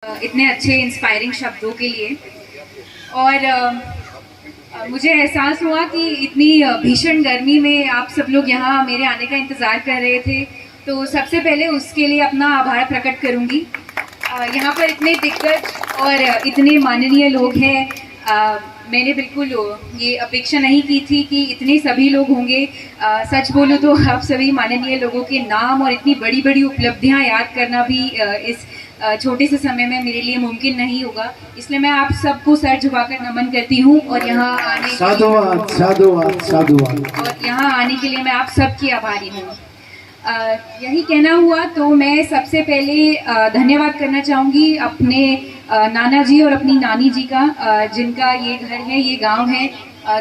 इतने अच्छे इंस्पायरिंग शब्दों के लिए। और मुझे एहसास हुआ कि इतनी भीषण गर्मी में आप सब लोग यहाँ मेरे आने का इंतज़ार कर रहे थे, तो सबसे पहले उसके लिए अपना आभार प्रकट करूँगी। यहाँ पर इतने दिग्गज और इतने माननीय लोग हैं। मैंने बिल्कुल ये अपेक्षा नहीं की थी कि इतने सभी लोग होंगे। सच बोलूँ तो आप सभी माननीय लोगों के नाम और इतनी बड़ी बड़ी उपलब्धियाँ याद करना भी इस छोटे से समय में मेरे लिए मुमकिन नहीं होगा। इसलिए मैं आप सबको सर झुकाकर नमन करती हूँ और यहाँ आने साधुवाद साधुवाद साधुवाद और यहाँ आने के लिए मैं आप सबकी आभारी हूँ। यही कहना हुआ तो मैं सबसे पहले धन्यवाद करना चाहूँगी अपने नाना जी और अपनी नानी जी का, जिनका ये घर है, ये गांव है,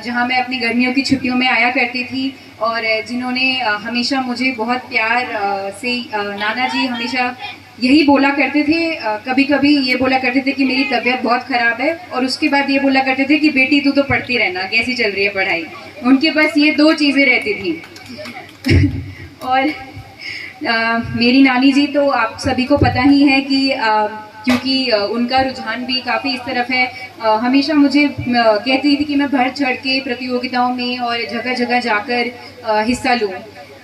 जहाँ मैं अपनी गर्मियों की छुट्टियों में आया करती थी और जिन्होंने हमेशा मुझे बहुत प्यार से, नाना जी हमेशा यही बोला करते थे, कभी कभी ये बोला करते थे कि मेरी तबीयत बहुत ख़राब है और उसके बाद ये बोला करते थे कि बेटी तू तो पढ़ती रहना, कैसी चल रही है पढ़ाई। उनके पास ये दो चीज़ें रहती थी। और मेरी नानी जी तो आप सभी को पता ही है कि क्योंकि उनका रुझान भी काफ़ी इस तरफ है, हमेशा मुझे कहती थी कि मैं बढ़ चढ़ के प्रतियोगिताओं में और जगह जगह जाकर हिस्सा लूँ।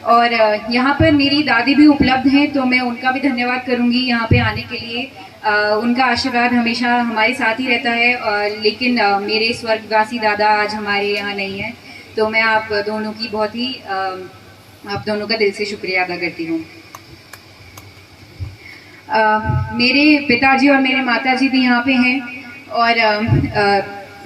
और यहाँ पर मेरी दादी भी उपलब्ध हैं, तो मैं उनका भी धन्यवाद करूँगी यहाँ पे आने के लिए। उनका आशीर्वाद हमेशा हमारे साथ ही रहता है, लेकिन मेरे स्वर्गवासी दादा आज हमारे यहाँ नहीं हैं, तो मैं आप दोनों की बहुत ही आप दोनों का दिल से शुक्रिया अदा करती हूँ। मेरे पिताजी और मेरे माताजी भी यहाँ पे हैं और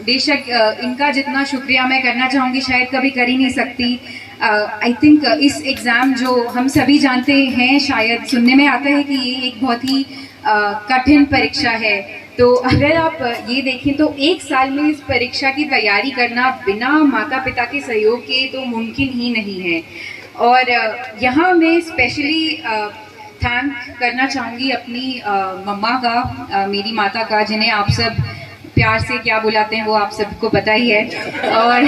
बेशक इनका जितना शुक्रिया मैं करना चाहूँगी शायद कभी कर ही नहीं सकती। आई थिंक इस एग्ज़ाम जो हम सभी जानते हैं, शायद सुनने में आता है कि ये एक बहुत ही कठिन परीक्षा है। तो अगर आप ये देखें तो एक साल में इस परीक्षा की तैयारी करना बिना माता पिता के सहयोग के तो मुमकिन ही नहीं है। और यहाँ मैं स्पेशली थैंक करना चाहूँगी अपनी मम्मा का, मेरी माता का, जिन्हें आप सब प्यार से क्या बुलाते हैं वो आप सबको पता ही है। और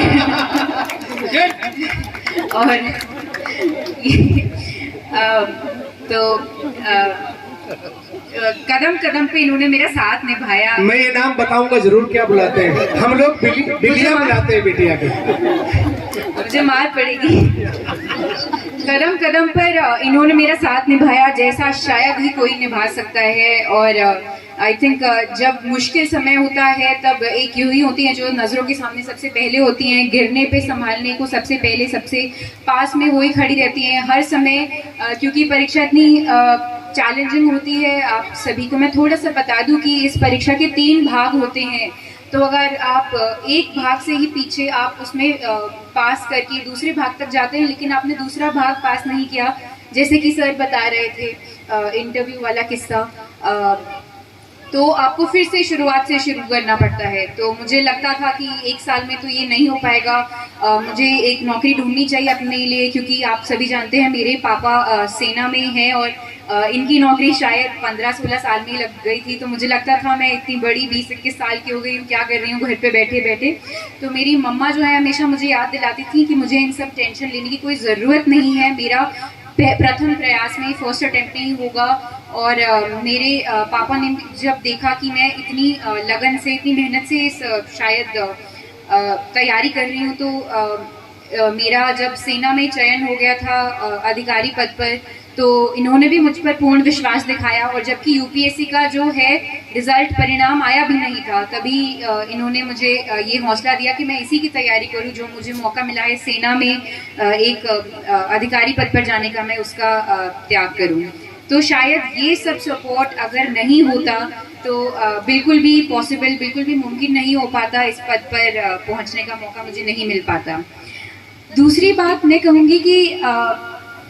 तो कदम कदम पे इन्होंने मेरा साथ निभाया। मैं ये नाम बताऊंगा जरूर, क्या बुलाते हैं हम लोग, बिटिया बुलाते हैं बिटिया के। मुझे मार पड़ेगी। कदम कदम पर इन्होंने मेरा साथ निभाया जैसा शायद ही कोई निभा सकता है। और आई थिंक जब मुश्किल समय होता है तब एक यूं ही होती हैं जो नज़रों के सामने सबसे पहले होती हैं, गिरने पे संभालने को सबसे पहले सबसे पास में वही खड़ी रहती हैं हर समय। क्योंकि परीक्षा इतनी चैलेंजिंग होती है, आप सभी को मैं थोड़ा सा बता दूं कि इस परीक्षा के 3 भाग होते हैं। तो अगर आप एक भाग से ही पीछे आप उसमें पास करके दूसरे भाग तक जाते हैं, लेकिन आपने दूसरा भाग पास नहीं किया, जैसे कि सर बता रहे थे इंटरव्यू वाला किस्सा, तो आपको फिर से शुरुआत से शुरू करना पड़ता है। तो मुझे लगता था कि एक साल में तो ये नहीं हो पाएगा, मुझे एक नौकरी ढूंढनी चाहिए अपने लिए, क्योंकि आप सभी जानते हैं मेरे पापा सेना में हैं और इनकी नौकरी शायद 15-16 साल में लग गई थी। तो मुझे लगता था मैं इतनी बड़ी 20-21 साल की हो गई हूँ, क्या कर रही हूँ घर पे बैठे बैठे। तो मेरी मम्मा जो है हमेशा मुझे याद दिलाती थी कि मुझे इन सब टेंशन लेने की कोई ज़रूरत नहीं है, मेरा प्रथम प्रयास में फर्स्ट अटेम्प्ट नहीं होगा। और मेरे पापा ने जब देखा कि मैं इतनी लगन से, इतनी मेहनत से इस शायद तैयारी कर रही हूँ, तो मेरा जब सेना में चयन हो गया था अधिकारी पद पर, तो इन्होंने भी मुझ पर पूर्ण विश्वास दिखाया। और जबकि यूपीएससी का जो है रिजल्ट परिणाम आया भी नहीं था, तभी इन्होंने मुझे ये हौसला दिया कि मैं इसी की तैयारी करूं, जो मुझे मौका मिला है सेना में एक अधिकारी पद पर जाने का, मैं उसका त्याग करूं। तो शायद ये सब सपोर्ट अगर नहीं होता तो बिल्कुल भी पॉसिबल, बिल्कुल भी मुमकिन नहीं हो पाता, इस पद पर पहुंचने का मौका मुझे नहीं मिल पाता। दूसरी बात मैं कहूँगी कि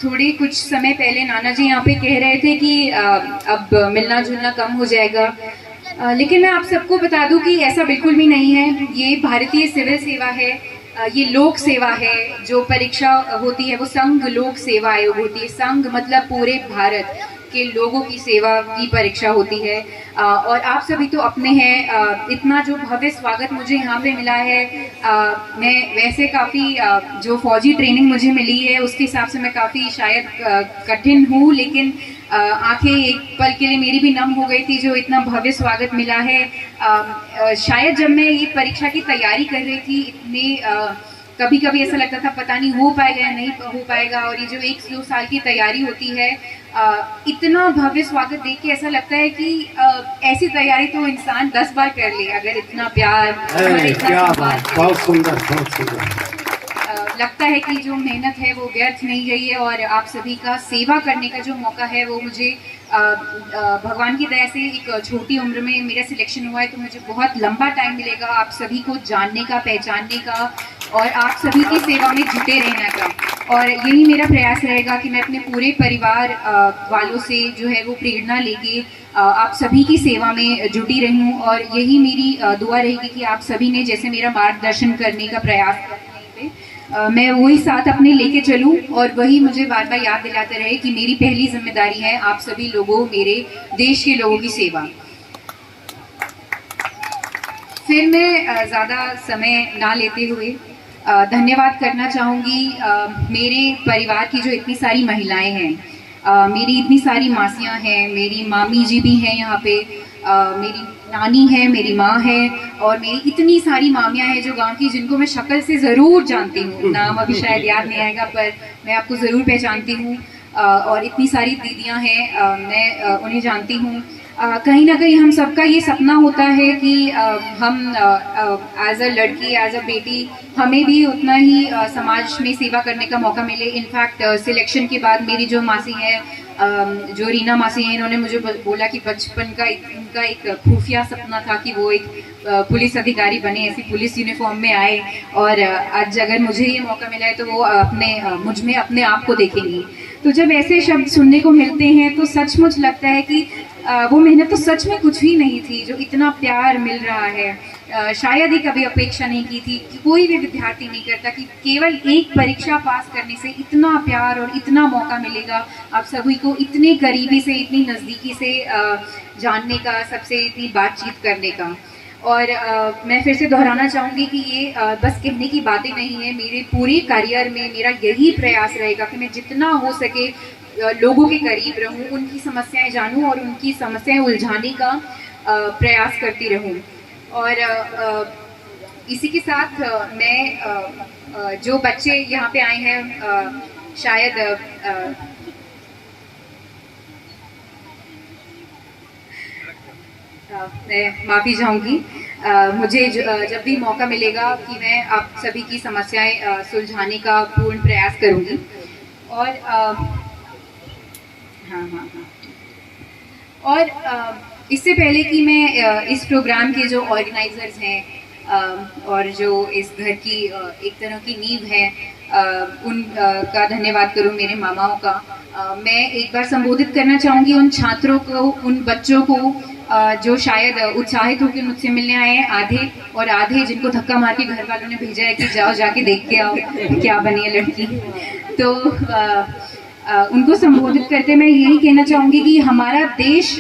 थोड़ी कुछ समय पहले नाना जी यहाँ पे कह रहे थे कि अब मिलना जुलना कम हो जाएगा, लेकिन मैं आप सबको बता दूं कि ऐसा बिल्कुल भी नहीं है। ये भारतीय सिविल सेवा है, ये लोक सेवा है। जो परीक्षा होती है वो संघ लोक सेवा आयोग होती है। संघ मतलब पूरे भारत, के लोगों की सेवा की परीक्षा होती है। और आप सभी तो अपने हैं। इतना जो भव्य स्वागत मुझे यहाँ पे मिला है, मैं वैसे काफ़ी जो फौजी ट्रेनिंग मुझे मिली है उसके हिसाब से मैं काफ़ी शायद कठिन हूँ, लेकिन आंखें एक पल के लिए मेरी भी नम हो गई थी जो इतना भव्य स्वागत मिला है। शायद जब मैं ये परीक्षा की तैयारी कर रही थी, इतने कभी कभी ऐसा लगता था पता नहीं हो पाएगा या नहीं हो पाएगा, और ये जो 1-2 साल की तैयारी होती है, इतना भव्य स्वागत देख के ऐसा लगता है कि ऐसी तैयारी तो इंसान 10 बार कर ले अगर इतना प्यार और इतना क्या सम्मान बात, बहुत सुंदर, बहुत सुंदर। लगता है कि जो मेहनत है वो व्यर्थ नहीं गई है, और आप सभी का सेवा करने का जो मौका है वो मुझे भगवान की दया से एक छोटी उम्र में मेरा सिलेक्शन हुआ है, तो मुझे बहुत लंबा टाइम मिलेगा आप सभी को जानने का, पहचानने का, और आप सभी की सेवा में जुटे रहने का। और यही मेरा प्रयास रहेगा कि मैं अपने पूरे परिवार वालों से जो है वो प्रेरणा लेके आप सभी की सेवा में जुटी रहूं, और यही मेरी दुआ रहेगी कि आप सभी ने जैसे मेरा मार्गदर्शन करने का प्रयास करने मैं वही साथ अपने लेके चलूं, और वही मुझे बार बार याद दिलाते रहे कि मेरी पहली जिम्मेदारी है आप सभी लोगों, मेरे देश के लोगों की सेवा। फिर मैं ज़्यादा समय ना लेते हुए धन्यवाद करना चाहूँगी मेरे परिवार की जो इतनी सारी महिलाएं हैं। मेरी इतनी सारी मासियाँ हैं, मेरी मामी जी भी हैं यहाँ पे, मेरी नानी है, मेरी माँ है, और मेरी इतनी सारी मामियाँ हैं जो गांव की, जिनको मैं शक्ल से ज़रूर जानती हूँ, नाम अभी शायद याद नहीं आएगा पर मैं आपको ज़रूर पहचानती हूँ। और इतनी सारी दीदियाँ हैं, मैं उन्हें जानती हूँ। कहीं ना कहीं हम सबका ये सपना होता है कि हम एज अ लड़की, एज अ बेटी, हमें भी उतना ही समाज में सेवा करने का मौका मिले। इनफैक्ट सिलेक्शन के बाद मेरी जो मासी है, जो रीना मासी हैं, इन्होंने मुझे बोला कि बचपन का इनका एक खुफिया सपना था कि वो एक पुलिस अधिकारी बने, ऐसी पुलिस यूनिफॉर्म में आए, और आज अगर मुझे ये मौका मिला है तो वो मुझ में अपने आप को देखेंगी। तो जब ऐसे शब्द सुनने को मिलते हैं तो सचमुच लगता है कि वो मेहनत तो सच में कुछ भी नहीं थी जो इतना प्यार मिल रहा है। शायद ही कभी अपेक्षा नहीं की थी कि कोई भी विद्यार्थी नहीं करता कि केवल एक परीक्षा पास करने से इतना प्यार और इतना मौका मिलेगा आप सभी को इतने करीबी से, इतनी नज़दीकी से जानने का, सबसे इतनी बातचीत करने का। और मैं फिर से दोहराना चाहूँगी कि ये बस कहने की बातें नहीं है, मेरे पूरे करियर में मेरा यही प्रयास रहेगा कि मैं जितना हो सके लोगों के करीब रहूं, उनकी समस्याएं जानूं और उनकी समस्याएं उलझाने का प्रयास करती रहूं। और इसी के साथ मैं जो बच्चे यहाँ पे आए हैं, शायद मैं माफ़ी चाहूँगी। मुझे जब भी मौका मिलेगा कि मैं आप सभी की समस्याएं सुलझाने का पूर्ण प्रयास करूँगी। और हाँ। और इससे पहले कि मैं इस प्रोग्राम के जो ऑर्गेनाइजर्स हैं और जो इस घर की एक तरह की नींव है, उन का धन्यवाद करूं, मेरे मामाओं का, मैं एक बार संबोधित करना चाहूँगी उन छात्रों को, उन बच्चों को जो शायद उत्साहित होकर मुझसे मिलने आए हैं, आधे, और आधे जिनको धक्का मार के घर वालों ने भेजा है कि जाओ जाके देख के आओ क्या बनी है लड़की। तो उनको संबोधित करते मैं यही कहना चाहूँगी कि हमारा देश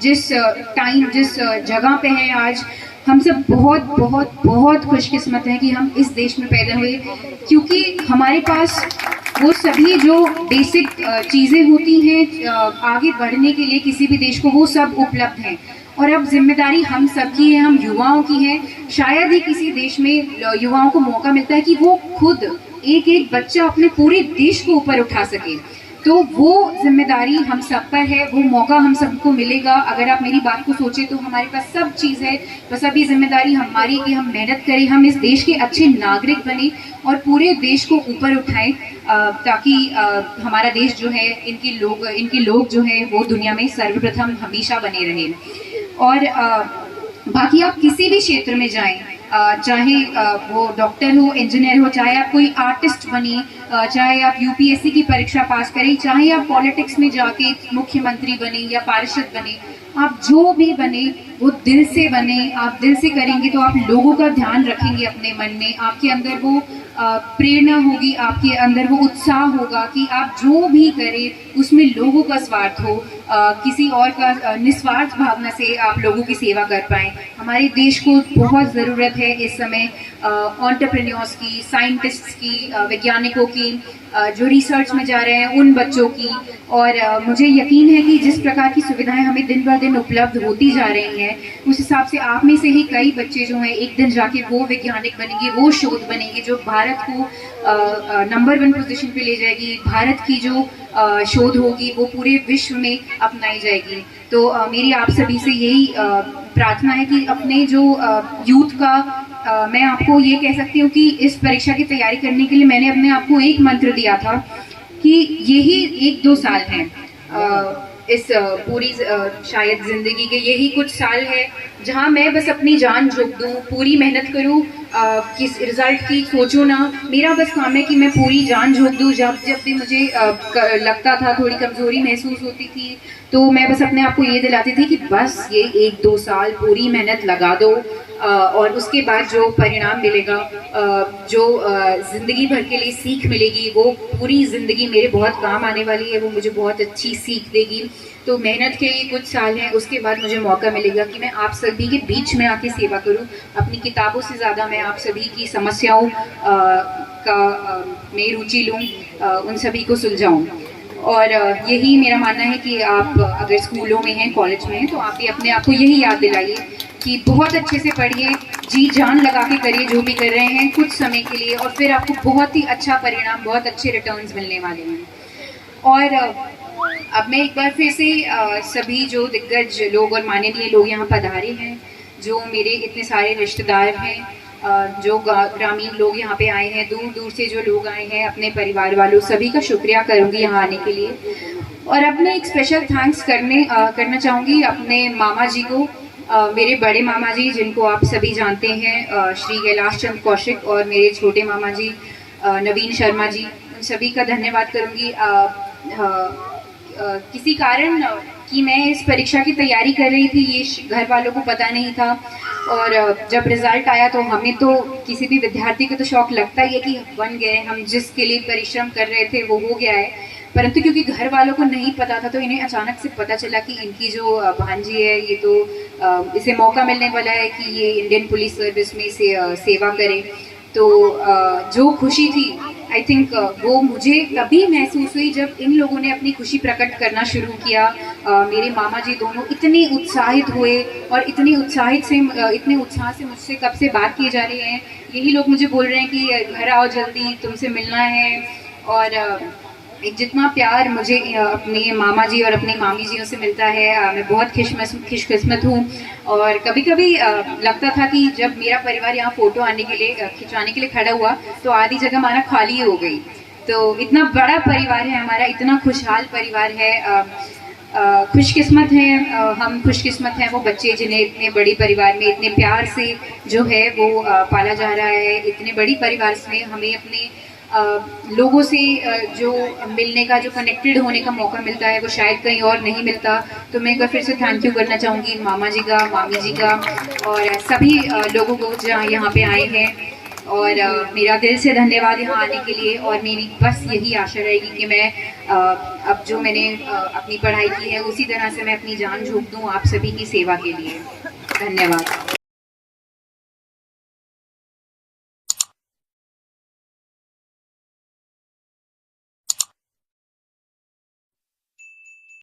जिस जगह पे है आज, हम सब बहुत बहुत बहुत खुशकिस्मत हैं कि हम इस देश में पैदा हुए, क्योंकि हमारे पास वो सभी जो बेसिक चीज़ें होती हैं आगे बढ़ने के लिए किसी भी देश को, वो सब उपलब्ध हैं। और अब जिम्मेदारी हम सबकी है, हम युवाओं की है। शायद ही किसी देश में युवाओं को मौका मिलता है कि वो खुद एक एक बच्चा अपने पूरे देश को ऊपर उठा सके। तो वो जिम्मेदारी हम सब पर है, वो मौका हम सबको मिलेगा। अगर आप मेरी बात को सोचें तो हमारे पास सब चीज़ है, बस अभी जिम्मेदारी हमारी कि हम मेहनत करें, हम इस देश के अच्छे नागरिक बने और पूरे देश को ऊपर उठाएं, ताकि हमारा देश जो है, इनके लोग जो है वो दुनिया में सर्वप्रथम हमेशा बने रहे। और बाकी आप किसी भी क्षेत्र में जाएं, चाहे वो डॉक्टर हो, इंजीनियर हो, चाहे आप कोई आर्टिस्ट बने, चाहे आप यूपीएससी की परीक्षा पास करें, चाहे आप पॉलिटिक्स में जाके मुख्यमंत्री बने या पार्षद बने, आप जो भी बने वो दिल से बने। आप दिल से करेंगे तो आप लोगों का ध्यान रखेंगे अपने मन में, आपके अंदर वो प्रेरणा होगी, आपके अंदर वो उत्साह होगा कि आप जो भी करें उसमें लोगों का स्वार्थ हो, किसी और का निस्वार्थ भावना से आप लोगों की सेवा कर पाएँ। हमारे देश को बहुत ज़रूरत है इस समय एंटरप्रेन्योर्स की, साइंटिस्ट्स की, वैज्ञानिकों की, जो रिसर्च में जा रहे हैं उन बच्चों की। और मुझे यकीन है कि जिस प्रकार की सुविधाएं हमें दिन ब दिन उपलब्ध होती जा रही हैं, उस हिसाब से आप में से ही कई बच्चे जो हैं एक दिन जाके वो वैज्ञानिक बनेंगे, वो शोध बनेंगे जो भारत को नंबर 1 पोजीशन पे ले जाएगी। भारत की जो शोध होगी वो पूरे विश्व में अपनाई जाएगी। तो मेरी आप सभी से यही प्रार्थना है कि अपने जो यूथ का मैं आपको ये कह सकती हूँ कि इस परीक्षा की तैयारी करने के लिए मैंने अपने आप को एक मंत्र दिया था कि यही 1-2 साल हैं इस पूरी शायद जिंदगी के यही कुछ साल है जहाँ मैं बस अपनी जान झोंक दूँ, पूरी मेहनत करूँ, किस रिजल्ट की सोचूं ना। मेरा बस काम है कि मैं पूरी जान झोंक दूँ। जब जब भी मुझे लगता था, थोड़ी कमजोरी महसूस होती थी, तो मैं बस अपने आप को ये दिलाती थी कि बस ये 1-2 साल पूरी मेहनत लगा दो और उसके बाद जो परिणाम मिलेगा, जो ज़िंदगी भर के लिए सीख मिलेगी, वो पूरी ज़िंदगी मेरे बहुत काम आने वाली है, वो मुझे बहुत अच्छी सीख देगी। तो मेहनत के ये कुछ साल हैं, उसके बाद मुझे मौका मिलेगा कि मैं आप सभी के बीच में आके सेवा करूं। अपनी किताबों से ज़्यादा मैं आप सभी की समस्याओं में रुचि लूं, उन सभी को सुलझाऊं। और यही मेरा मानना है कि आप अगर स्कूलों में हैं, कॉलेज में हैं, तो आप भी अपने आप को यही याद दिलाइए कि बहुत अच्छे से पढ़िए, जी जान लगा के करिए जो भी कर रहे हैं कुछ समय के लिए, और फिर आपको बहुत ही अच्छा परिणाम, बहुत अच्छे रिटर्न्स मिलने वाले हैं। और अब मैं एक बार फिर से सभी जो दिग्गज लोग और माननीय लोग यहाँ पधारे हैं, जो मेरे इतने सारे रिश्तेदार हैं, जो ग्रामीण लोग यहाँ पे आए हैं, दूर दूर से जो लोग आए हैं, अपने परिवार वालों, सभी का शुक्रिया करूँगी यहाँ आने के लिए। और अब मैं एक स्पेशल थैंक्स करना चाहूँगी अपने मामा जी को, मेरे बड़े मामा जी जिनको आप सभी जानते हैं, श्री कैलाश चंद कौशिक, और मेरे छोटे मामा जी नवीन शर्मा जी, उन सभी का धन्यवाद करूँगी। किसी कारण कि मैं इस परीक्षा की तैयारी कर रही थी, ये घर वालों को पता नहीं था, और जब रिजल्ट आया तो हमें तो किसी भी विद्यार्थी को तो शौक लगता ही है कि बन गए, हम जिसके लिए परिश्रम कर रहे थे वो हो गया है। परंतु क्योंकि घर वालों को नहीं पता था, तो इन्हें अचानक से पता चला कि इनकी जो भांजी है, ये तो इसे मौका मिलने वाला है कि ये इंडियन पुलिस सर्विस में से सेवा करे। तो जो खुशी थी, आई थिंक वो मुझे तभी महसूस हुई जब इन लोगों ने अपनी खुशी प्रकट करना शुरू किया। मेरे मामा जी दोनों इतने उत्साहित हुए, और इतने उत्साह से मुझसे कब से बात किए जा रहे हैं। यही लोग मुझे बोल रहे हैं कि घर आओ जल्दी, तुमसे मिलना है। और एक जितना प्यार मुझे अपने मामा जी और अपनी मामी जियों से मिलता है, मैं बहुत खुशकिस्मत हूँ। और कभी कभी लगता था कि जब मेरा परिवार यहाँ फ़ोटो खिंचवाने के लिए खड़ा हुआ, तो आधी जगह हमारा खाली हो गई। तो इतना बड़ा परिवार है हमारा, इतना खुशहाल परिवार है। खुशकिस्मत हैं हम, खुशकिस्मत हैं वो बच्चे जिन्हें इतने बड़े परिवार में इतने प्यार से जो है वो पाला जा रहा है। इतने बड़ी परिवार में हमें अपने लोगों से जो मिलने का, जो कनेक्टेड होने का मौका मिलता है, वो शायद कहीं और नहीं मिलता। तो मैं एक बार फिर से थैंक यू करना चाहूँगी मामा जी का, मामी जी का, और सभी लोगों को जो यहाँ पे आए हैं। और मेरा दिल से धन्यवाद यहाँ आने के लिए। और मेरी बस यही आशा रहेगी कि मैं अब जो मैंने अपनी पढ़ाई की है, उसी तरह से मैं अपनी जान झोंक दूँ आप सभी की सेवा के लिए। धन्यवाद।